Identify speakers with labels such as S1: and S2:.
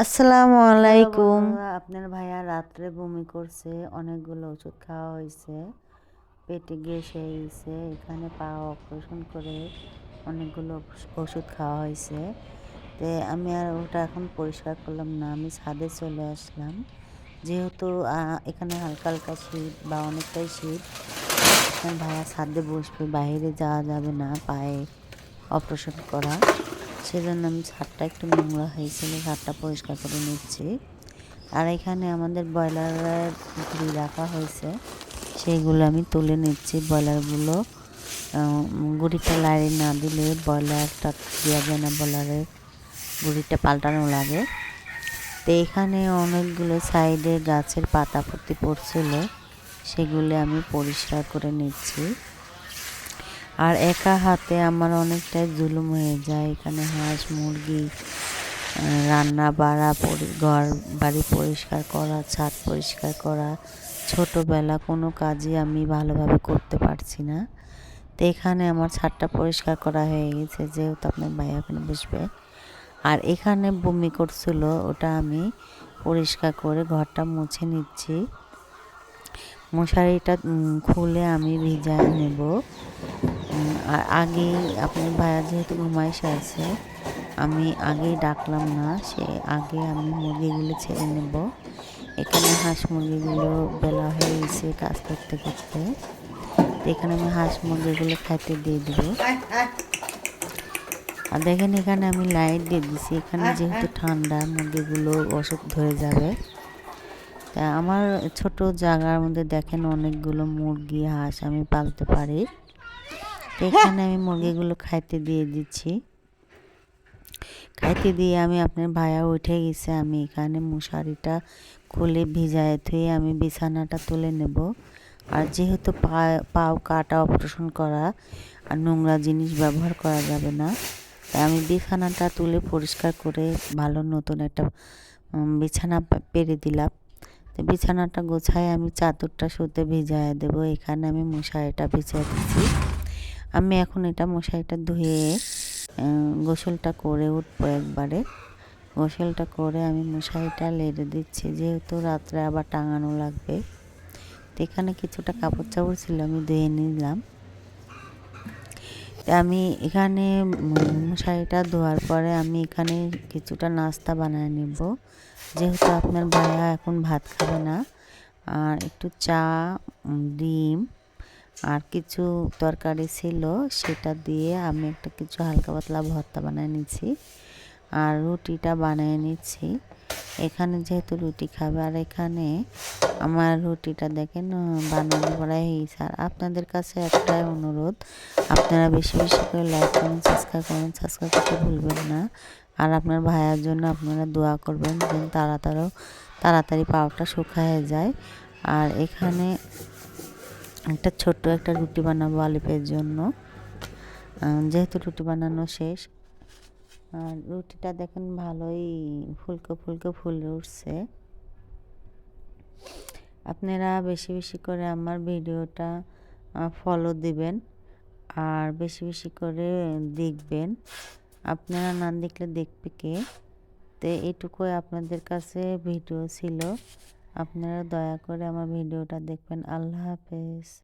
S1: আসসালামু
S2: হ্যালো
S1: আলাইকুম।
S2: বন্ধুরা, আপনার ভাইয়া রাত্রে বমি করছে, অনেকগুলো ওষুধ খাওয়া হয়েছে, পেটে গ্যাস হয়ে গেছে। এখানে পা অপারেশন করে অনেকগুলো ওষুধ খাওয়া হয়েছে। তো আমি আর ওটা এখন পরিষ্কার করলাম না, আমি ছাদে চলে আসলাম। যেহেতু এখানে হালকা হালকা শীত বা অনেকটাই শীত, আপনার ভাইয়া ছাদে বসবে, বাইরে যাওয়া যাবে না, পায়ে অপারেশন করা। সেজন্য আমি ছাদটা একটু নোংরা হয়েছিল, ছাদটা পরিষ্কার করে নিচ্ছি। আর এখানে আমাদের ব্রয়লারের ঘুড়ি রাখা হয়েছে, সেইগুলো আমি তুলে নিচ্ছি। ব্রয়লারগুলো গুঁড়িটা লাইনে না দিলে ব্রয়লারটা দেওয়া যায় না, ব্রয়লারের গুঁড়িটা পাল্টানো লাগে। তো এখানে অনেকগুলো সাইডে গাছের পাতা পত্তি পড়ছিল, সেগুলো আমি পরিষ্কার করে নিচ্ছি। আর একা হাতে আমার অনেকটাই জুলুম হয়ে যায়। এখানে হাঁস মুরগি রান্না বাড়া, ঘর বাড়ি পরিষ্কার করা, ছাদ পরিষ্কার করা, ছোটোবেলা কোনো কাজই আমি ভালোভাবে করতে পারছি না। তো এখানে আমার ছাদটা পরিষ্কার করা হয়ে গেছে, যেহেতু আপনার ভাই এখানে বসবে। আর এখানে বমি করছিল, ওটা আমি পরিষ্কার করে ঘরটা মুছে নিচ্ছি। মশারিটা খুলে আমি ভিজায় নেব। আর আগেই আপনার ভাইয়া যেহেতু ঘুমাইসে আছে, আমি আগেই ডাকলাম না, সে আগে আমি মুরগিগুলো ছেড়ে নেব। এখানে হাঁস মুরগিগুলো বেলা হয়ে গেছে কাজ করতে করতে। তো এখানে আমি হাঁস মুরগিগুলো খাইতে দিয়ে দিব। আর দেখেন এখানে আমি লাইট দিয়ে দিছি, এখানে যেহেতু ঠান্ডা, মুরগিগুলো অসুখ ধরে যাবে। তা আমার ছোট জায়গার মধ্যে দেখেন অনেকগুলো মুরগি হাঁস আমি পালতে পারি। তো এখানে আমি মুরগিগুলো খাইতে দিয়ে দিচ্ছি। খাইতে দিয়ে আমি আপনার ভাইয়া উঠে গেছে, আমি এখানে মশারিটা খুলে ভিজায় থুয়ে আমি বিছানাটা তুলে নেব। আর যেহেতু পাও কাটা অপারেশন করা, আর নোংরা জিনিস ব্যবহার করা যাবে না, তাই আমি বিছানাটা তুলে পরিষ্কার করে ভালো নতুন একটা বিছানা পেরে দিলাম। তো বিছানাটা গোছায় আমি চাদরটা শুতে ভিজায় দেব। এখানে আমি মশারিটা বিছিয়ে দিচ্ছি। আমি এখন এটা মশারিটা ধুয়ে গোসলটা করে উঠবো একবারে। গোসলটা করে আমি মশারিটা লেড়ে দিচ্ছি, যেহেতু রাত্রে আবার টাঙানো লাগবে। তো এখানে কিছুটা কাপড় চাপড় ছিল, আমি ধুয়ে নিলাম। আমি এখানে মশারিটা ধোয়ার পরে আমি এখানে কিছুটা নাস্তা বানায় নেব, যেহেতু আপনার ভাইয়া এখন ভাত খাবে না। আর একটু চা, ডিম আর কিছু তরকারি ছিল, সেটা দিয়ে আমি একটা কিছু হালকা পাতলা ভর্তা বানিয়ে নিচ্ছি। আর রুটিটা বানিয়ে নিচ্ছি। এখানে যেহেতু রুটি খাবে, আর এখানে আমার রুটিটা দেখেন বানানো করা হয়েছে। আর আপনাদের কাছে একটাই অনুরোধ, আপনারা বেশি বেশি করে লাইক করুন, সাবস্ক্রাইব করুন, সাবস্ক্রাইব করতে ভুলবেন না। আর আপনার ভাইয়ার জন্য আপনারা দোয়া করবেন যেন তাড়াতাড়ি পাউটা শুকায় যায়। আর এখানে একটা ছোট্ট একটা রুটি বানাবো আলিফের জন্য, যেহেতু রুটি বানানো শেষ। আর রুটিটা দেখেন ভালোই ফুলকো ফুলকো ফুলে উঠছে। আপনারা বেশি বেশি করে আমার ভিডিওটা ফলো দিবেন, আর বেশি বেশি করে দেখবেন। আপনারা না দেখলে দেখবে কে? তো এইটুকুই আপনাদের কাছে ভিডিও ছিল, আপনারা দয়া করে আমার ভিডিওটা দেখবেন। আল্লাহ হাফেজ।